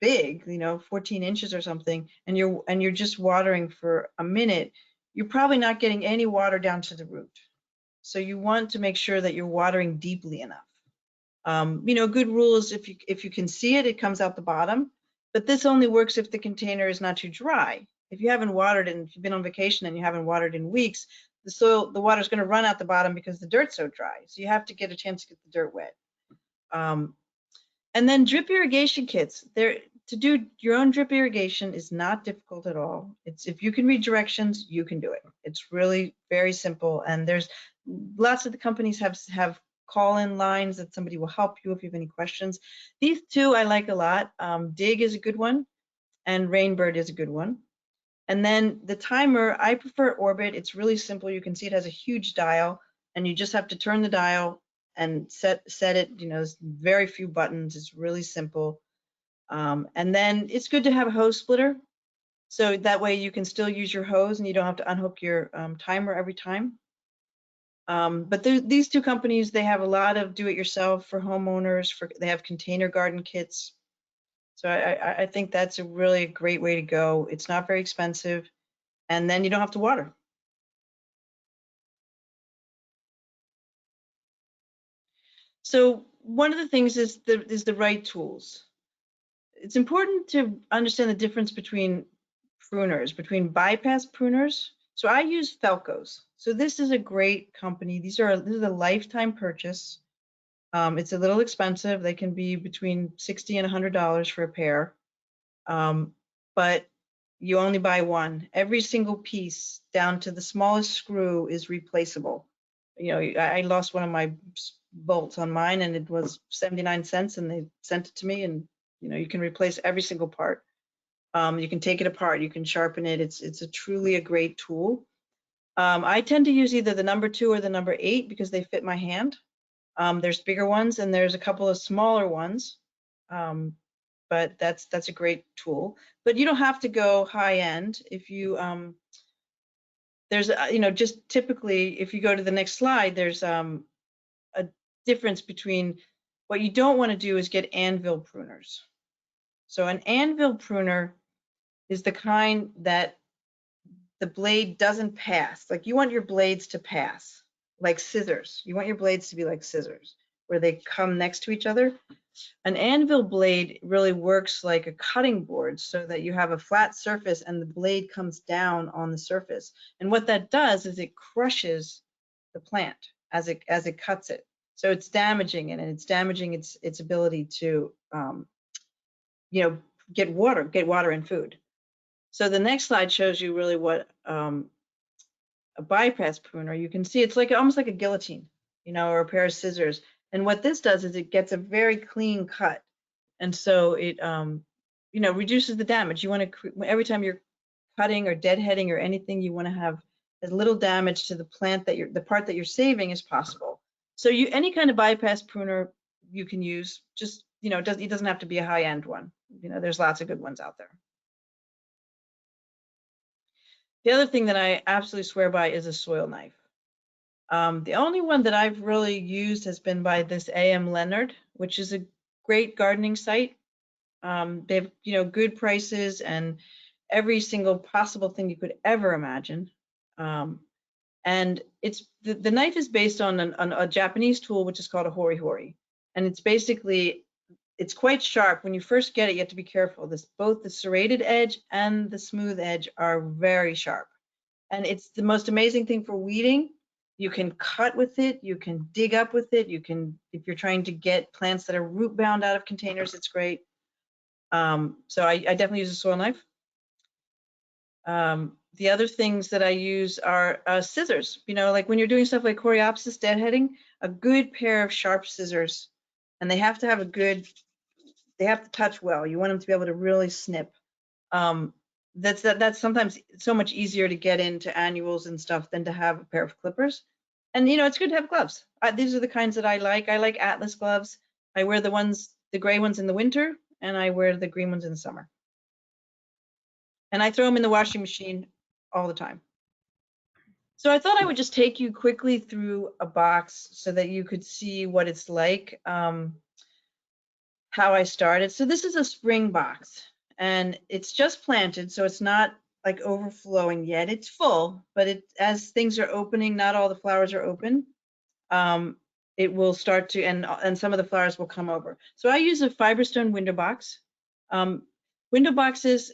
[SPEAKER 2] big, 14 inches or something, and you're just watering for a minute, you're probably not getting any water down to the root. So you want to make sure that you're watering deeply enough. Good rule is if you can see it, it comes out the bottom. But this only works if the container is not too dry. If you haven't watered and if you've been on vacation and you haven't watered in weeks, the water is going to run out the bottom because the dirt's so dry. So you have to get a chance to get the dirt wet. And then drip irrigation kits. To do your own drip irrigation is not difficult at all. If you can read directions, you can do it. It's really very simple. And there's lots of the companies have call-in lines that somebody will help you if you have any questions. These two I like a lot. Dig is a good one, and Rainbird is a good one. And then the timer, I prefer Orbit. It's really simple. You can see it has a huge dial, and you just have to turn the dial and set it. There's very few buttons. It's really simple. And then it's good to have a hose splitter, so that way you can still use your hose and you don't have to unhook your timer every time. But these two companies, they have a lot of do-it-yourself for homeowners. They have container garden kits. So I think that's a really great way to go. It's not very expensive, and then you don't have to water. So one of the things is the right tools. It's important to understand the difference between pruners, between bypass pruners. So I use Felco's. So this is a great company. This is a lifetime purchase. It's a little expensive. They can be between $60 and $100 for a pair. But you only buy one. Every single piece down to the smallest screw is replaceable. I lost one of my bolts on mine, and it was 79 cents, and they sent it to me, and you can replace every single part. You can take it apart, you can sharpen it. It's truly a great tool. I tend to use either the number 2 or the number 8 because they fit my hand. There's bigger ones and there's a couple of smaller ones, but that's a great tool. But you don't have to go high end. If you there's just typically, if you go to the next slide, there's a difference between what you don't want to do is get anvil pruners. So an anvil pruner is the kind that the blade doesn't pass. Like, you want your blades to pass, like scissors. You want your blades to be like scissors, where they come next to each other. An anvil blade really works like a cutting board, so that you have a flat surface and the blade comes down on the surface. And what that does is it crushes the plant as it cuts it. So it's damaging it, and it's damaging its ability to get water and food. So the next slide shows you really what a bypass pruner. You can see it's almost like a guillotine, or a pair of scissors. And what this does is it gets a very clean cut, and so it reduces the damage. You want to, every time you're cutting or deadheading or anything, you want to have as little damage to the plant the part that you're saving as possible. So any kind of bypass pruner you can use. Just, it doesn't have to be a high-end one. There's lots of good ones out there. The other thing that I absolutely swear by is a soil knife. The only one that I've really used has been by this A.M. Leonard, which is a great gardening site. They have, good prices and every single possible thing you could ever imagine. And it's the knife is based on a Japanese tool, which is called a hori hori. And it's quite sharp. When you first get it, you have to be careful. Both the serrated edge and the smooth edge are very sharp. And it's the most amazing thing for weeding. You can cut with it, you can dig up with it, if you're trying to get plants that are root bound out of containers, it's great. So I definitely use a soil knife. The other things that I use are scissors. Like when you're doing stuff like coreopsis, deadheading, a good pair of sharp scissors, and they have to touch well. You want them to be able to really snip. That's sometimes so much easier to get into annuals and stuff than to have a pair of clippers. And it's good to have gloves. These are the kinds that I like. I like Atlas gloves. I wear the gray ones in the winter, and I wear the green ones in the summer. And I throw them in the washing machine all the time. So I thought I would just take you quickly through a box so that you could see what it's like, how I started. So this is a spring box, and it's just planted, so it's not like overflowing yet. It's full, but as things are opening, not all the flowers are open. It will start to, and some of the flowers will come over. So I use a Fiberstone window box. Window boxes,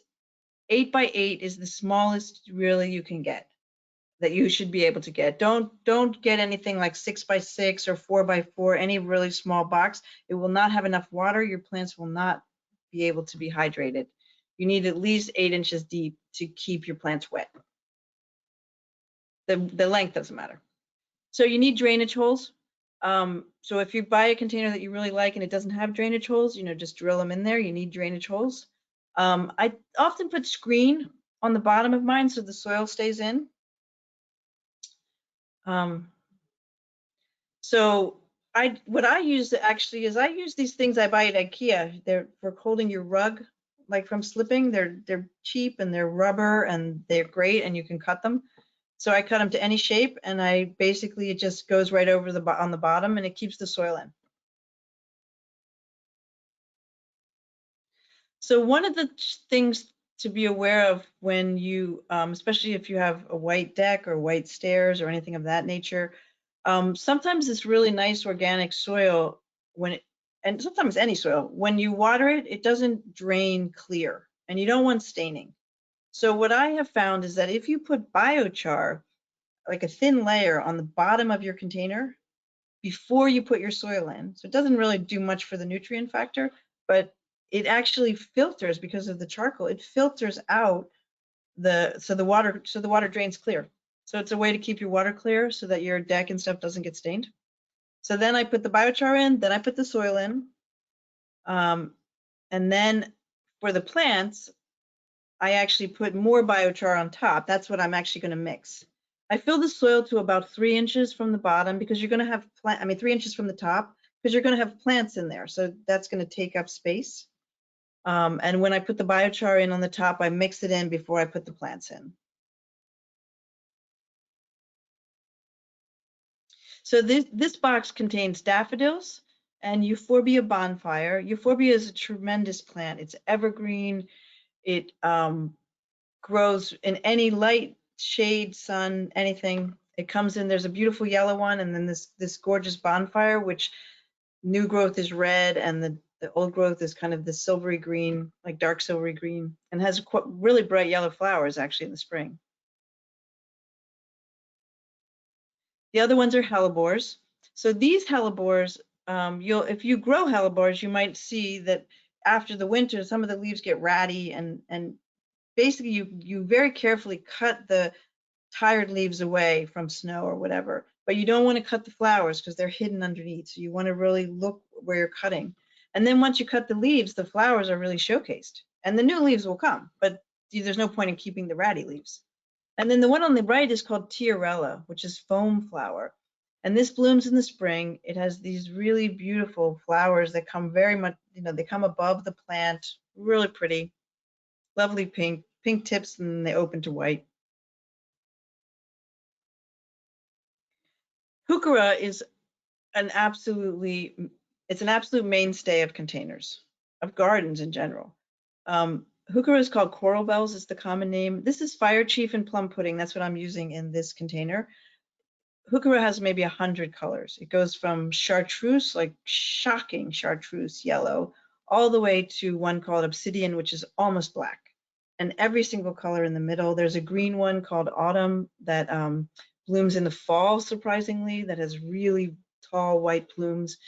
[SPEAKER 2] 8 by 8 is the smallest really you can get, that you should be able to get. Don't get anything like 6 by 6 or 4 by 4, any really small box. It will not have enough water. Your plants will not be able to be hydrated. You need at least 8 inches deep to keep your plants wet. The length doesn't matter. So you need drainage holes. So if you buy a container that you really like and it doesn't have drainage holes, just drill them in there. You need drainage holes. I often put screen on the bottom of mine so the soil stays in. So what I use actually is I use these things I buy at IKEA. They're for holding your rug, like from slipping. They're cheap and they're rubber and they're great and you can cut them. So I cut them to any shape, and it just goes right over on the bottom, and it keeps the soil in. So one of the things to be aware of when you, especially if you have a white deck or white stairs or anything of that nature, sometimes this really nice organic soil, and sometimes any soil, when you water it, it doesn't drain clear, and you don't want staining. So what I have found is that if you put biochar, like a thin layer on the bottom of your container before you put your soil in, so it doesn't really do much for the nutrient factor, but it actually filters because of the charcoal. It filters out so the water drains clear. So it's a way to keep your water clear so that your deck and stuff doesn't get stained. So then I put the biochar in, then I put the soil in. And then for the plants, I actually put more biochar on top. That's what I'm actually going to mix. I fill the soil to about 3 inches from the bottom because you're going to have 3 inches from the top because you're going to have plants in there. So that's going to take up space. And when I put the biochar in on the top, I mix it in before I put the plants in. So this box contains daffodils and Euphorbia bonfire. Euphorbia is a tremendous plant. It's evergreen. It grows in any light, shade, sun, anything. It comes in, there's a beautiful yellow one, and then this gorgeous bonfire, which new growth is red, and the old growth is kind of the silvery green, like dark silvery green, and has really bright yellow flowers actually in the spring. The other ones are hellebores. So these hellebores, if you grow hellebores, you might see that after the winter, some of the leaves get ratty, and basically you very carefully cut the tired leaves away from snow or whatever, but you don't want to cut the flowers because they're hidden underneath. So you want to really look where you're cutting. And then once you cut the leaves, the flowers are really showcased, and the new leaves will come, but there's no point in keeping the ratty leaves. And then the one on the right is called Tiarella, which is foam flower. And this blooms in the spring. It has these really beautiful flowers that come very much, they come above the plant, really pretty, lovely pink tips, and they open to white. Heuchera is an absolute mainstay of containers, of gardens in general. Heuchera is called coral bells, is the common name. This is fire chief and plum pudding. That's what I'm using in this container. Heuchera has maybe 100 colors. It goes from chartreuse, like shocking chartreuse yellow, all the way to one called obsidian, which is almost black. And every single color in the middle. There's a green one called autumn that blooms in the fall, surprisingly, that has really tall white plumes.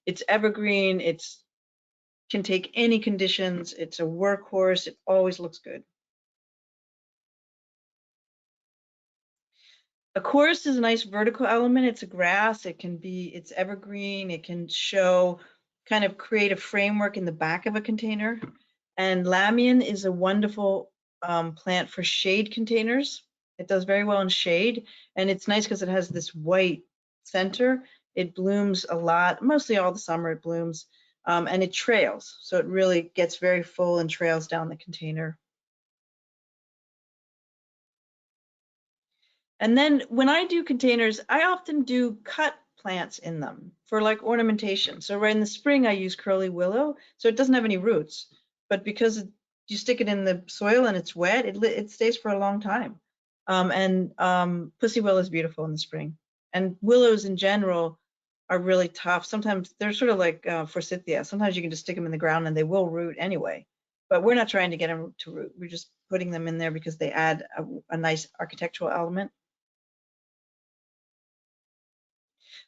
[SPEAKER 2] It's evergreen. It can take any conditions. It's a workhorse. It always looks good. A chorus is a nice vertical element. It's a grass. It's evergreen. It can kind of create a framework in the back of a container. And Lamian is a wonderful plant for shade containers. It does very well in shade. And it's nice because it has this white center. It blooms a lot, mostly all the summer it blooms. And it trails. So it really gets very full and trails down the container. And then when I do containers, I often do cut plants in them for like ornamentation. So right in the spring, I use curly willow. So it doesn't have any roots, but because you stick it in the soil and it's wet, it stays for a long time. Pussy willow is beautiful in the spring. And willows in general are really tough. Sometimes they're sort of like forsythia. Sometimes you can just stick them in the ground and they will root anyway. But we're not trying to get them to root. We're just putting them in there because they add a nice architectural element.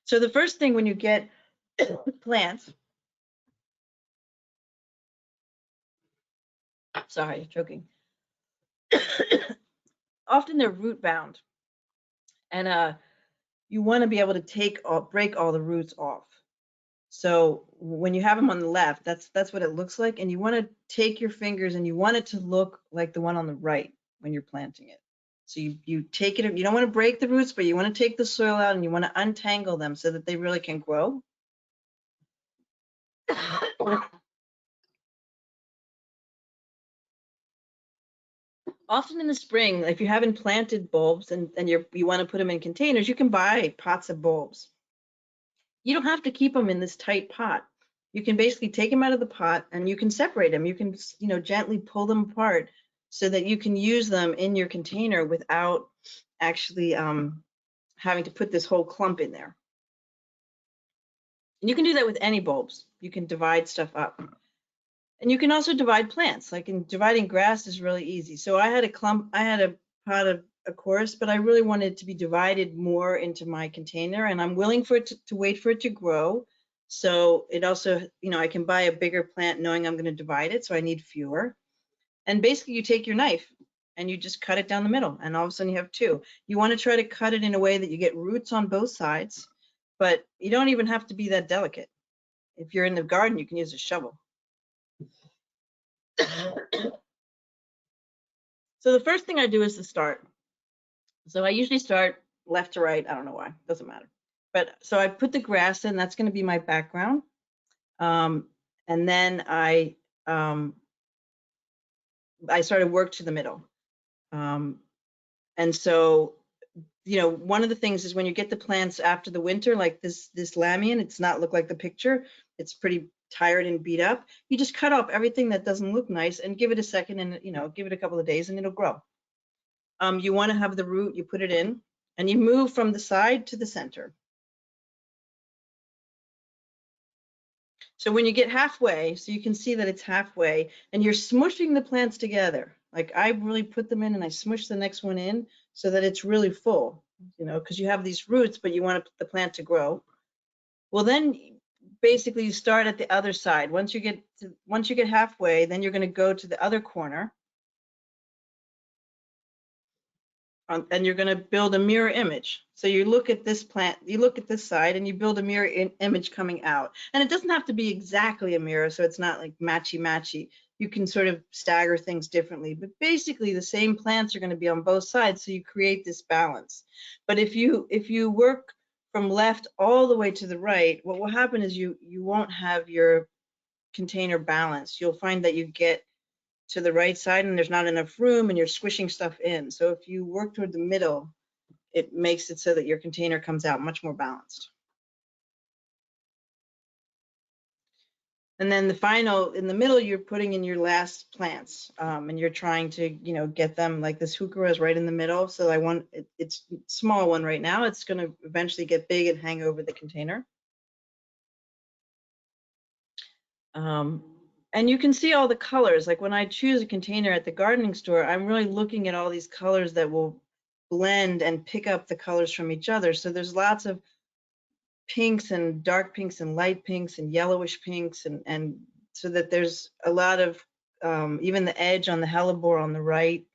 [SPEAKER 2] So the first thing when you get plants, sorry, choking. Often they're root bound, and you want to be able to break all the roots off. So when you have them on the left, that's what it looks like, and you want to take your fingers and you want it to look like the one on the right when you're planting it. So you take it, you don't want to break the roots, but you want to take the soil out and you want to untangle them so that they really can grow. Often in the spring, if you haven't planted bulbs and you want to put them in containers, you can buy pots of bulbs. You don't have to keep them in this tight pot. You can basically take them out of the pot and you can separate them. You can, gently pull them apart so that you can use them in your container without actually having to put this whole clump in there. And you can do that with any bulbs. You can divide stuff up. And you can also divide plants. Like in dividing grass is really easy. So I had a pot of a chorus, but I really wanted it to be divided more into my container, and I'm willing for it to wait for it to grow. So it also, I can buy a bigger plant knowing I'm going to divide it, so I need fewer. And basically you take your knife and you just cut it down the middle, and all of a sudden you have two. You want to try to cut it in a way that you get roots on both sides, but you don't even have to be that delicate. If you're in the garden, you can use a shovel. So the first thing I do is to start. So I usually start left to right. I don't know why, doesn't matter. But so I put the grass in, that's going to be my background. And then I sort of work to the middle. And so, one of the things is when you get the plants after the winter, like this Lamian, it's not look like the picture. It's pretty tired and beat up. You just cut off everything that doesn't look nice and give it a second and, give it a couple of days and it'll grow. You want to have the root, you put it in, and you move from the side to the center. So when you get halfway, so you can see that it's halfway, and you're smushing the plants together. Like I really put them in and I smush the next one in so that it's really full, because you have these roots, but you want the plant to grow. Well, then basically you start at the other side. Once you get halfway, then you're going to go to the other corner. And you're going to build a mirror image. So you look at this plant, you look at this side, and you build a mirror image coming out. And it doesn't have to be exactly a mirror, so it's not like matchy-matchy. You can sort of stagger things differently. But basically, the same plants are going to be on both sides, so you create this balance. But if you work from left all the way to the right, what will happen is you won't have your container balanced. You'll find that you get to the right side and there's not enough room and you're squishing stuff in. So if you work toward the middle, it makes it so that your container comes out much more balanced. And then the final, in the middle, you're putting in your last plants, and you're trying to, get them, like this heuchera is right in the middle. So I want, it's a small one right now. It's going to eventually get big and hang over the container. And you can see all the colors. Like when I choose a container at the gardening store, I'm really looking at all these colors that will blend and pick up the colors from each other. So there's lots of pinks and dark pinks and light pinks and yellowish pinks, and so that there's a lot of, even the edge on the hellebore on the right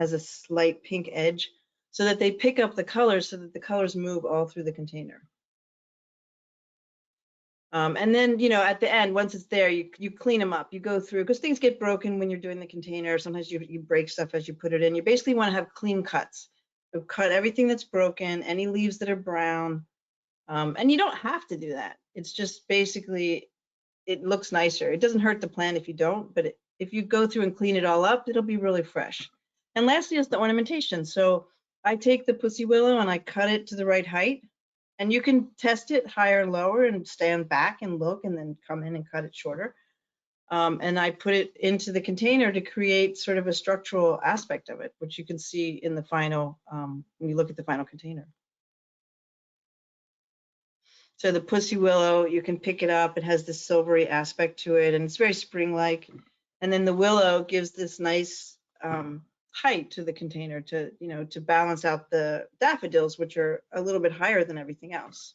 [SPEAKER 2] has a slight pink edge, so that they pick up the colors so that the colors move all through the container. And then, at the end, once it's there, you clean them up. You go through, because things get broken when you're doing the container. Sometimes you break stuff as you put it in. You basically want to have clean cuts. So cut everything that's broken, any leaves that are brown. And you don't have to do that. It's just basically, it looks nicer. It doesn't hurt the plant if you don't, but if you go through and clean it all up, it'll be really fresh. And lastly is the ornamentation. So I take the pussy willow and I cut it to the right height. And you can test it higher and lower and stand back and look and then come in and cut it shorter. And I put it into the container to create sort of a structural aspect of it, which you can see in the final, when you look at the final container. So the pussy willow, you can pick it up. It has this silvery aspect to it, and it's very spring-like. And then the willow gives this nice height to the container to, to balance out the daffodils, which are a little bit higher than everything else.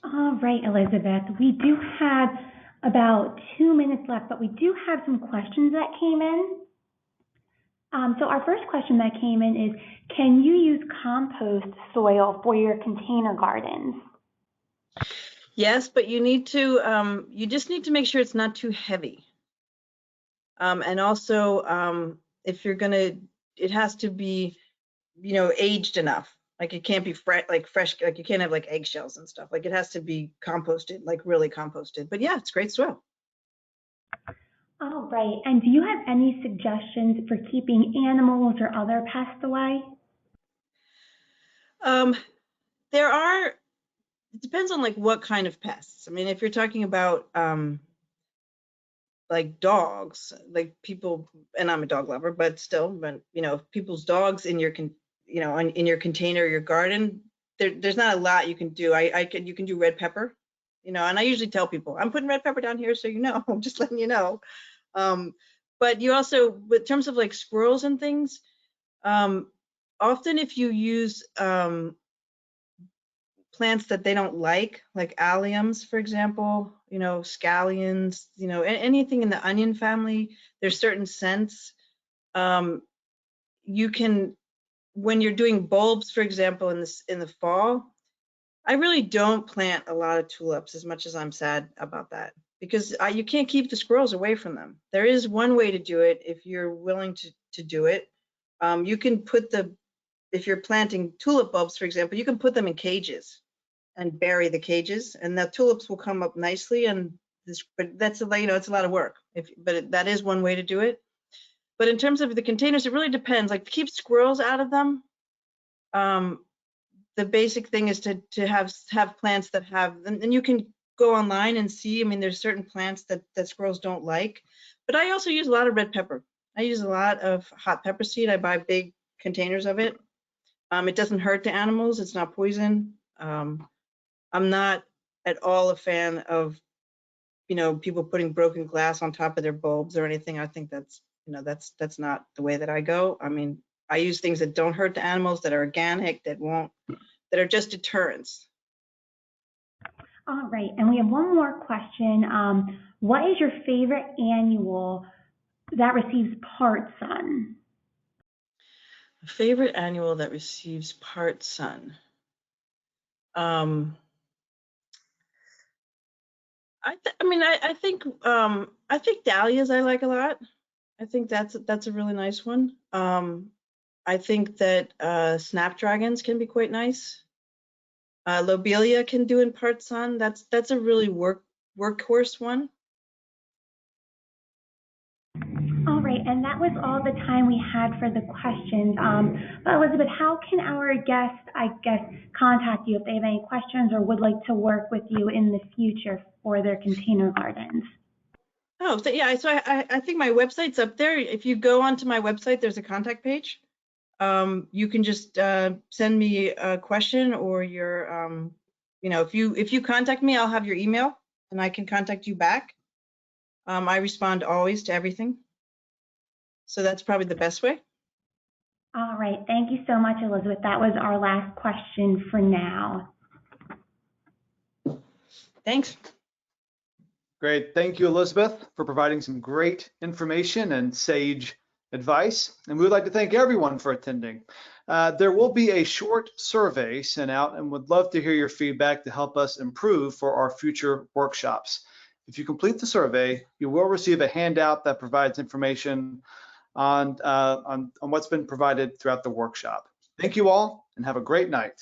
[SPEAKER 3] All right, Elizabeth, we do have about 2 minutes left, but we do have some questions that came in. So our first question that came in is, can you use compost soil for your container gardens?
[SPEAKER 2] Yes, but you need to, you just need to make sure it's not too heavy. And also, if you're gonna, it has to be, aged enough. Like it can't be fresh, like you can't have like eggshells and stuff. Like it has to be composted, like really composted. But yeah, it's great soil.
[SPEAKER 3] All right, and do you have any suggestions for keeping animals or other pests away?
[SPEAKER 2] There are, it depends on like what kind of pests. I mean, if you're talking about like dogs, like people, and I'm a dog lover, but still, but people's dogs in your in your container, your garden, there's not a lot you can do. You can do red pepper, and I usually tell people I'm putting red pepper down here, so I'm just letting you know. But you also, in terms of like squirrels and things, often if you use plants that they don't like alliums, for example, scallions, anything in the onion family, there's certain scents. You can, when you're doing bulbs, for example, in the fall, I really don't plant a lot of tulips, as much as I'm sad about that, because you can't keep the squirrels away from them. There is one way to do it if you're willing to do it. You can put if you're planting tulip bulbs, for example, you can put them in cages and bury the cages, and the tulips will come up nicely. But that's it's a lot of work. That is one way to do it. But in terms of the containers, it really depends. Like to keep squirrels out of them, the basic thing is to have plants that have, and you can go online and see. I mean, there's certain plants that squirrels don't like. But I also use a lot of red pepper. I use a lot of hot pepper seed. I buy big containers of it. It doesn't hurt the animals. It's not poison. I'm not at all a fan of, people putting broken glass on top of their bulbs or anything. I think that's not the way that I go. I mean, I use things that don't hurt the animals, that are organic, that are just deterrents.
[SPEAKER 3] All right, and we have one more question. What is your favorite annual that receives part sun?
[SPEAKER 2] Favorite annual that receives part sun. I think dahlias I like a lot. I think that's a really nice one. I think that snapdragons can be quite nice. Lobelia can do in part sun. That's a really workhorse one.
[SPEAKER 3] All right, and that was all the time we had for the questions. But Elizabeth, how can our guests, I guess, contact you if they have any questions or would like to work with you in the future for their container gardens?
[SPEAKER 2] Oh, yeah, so I think my website's up there. If you go onto my website, there's a contact page. You can just send me a question, or your, if you contact me, I'll have your email and I can contact you back. I respond always to everything. So that's probably the best way.
[SPEAKER 3] All right, thank you so much, Elizabeth. That was our last question for now.
[SPEAKER 2] Thanks.
[SPEAKER 1] Great. Thank you, Elizabeth, for providing some great information and sage advice. And we would like to thank everyone for attending. There will be a short survey sent out, and would love to hear your feedback to help us improve for our future workshops. If you complete the survey, you will receive a handout that provides information on what's been provided throughout the workshop. Thank you all, and have a great night.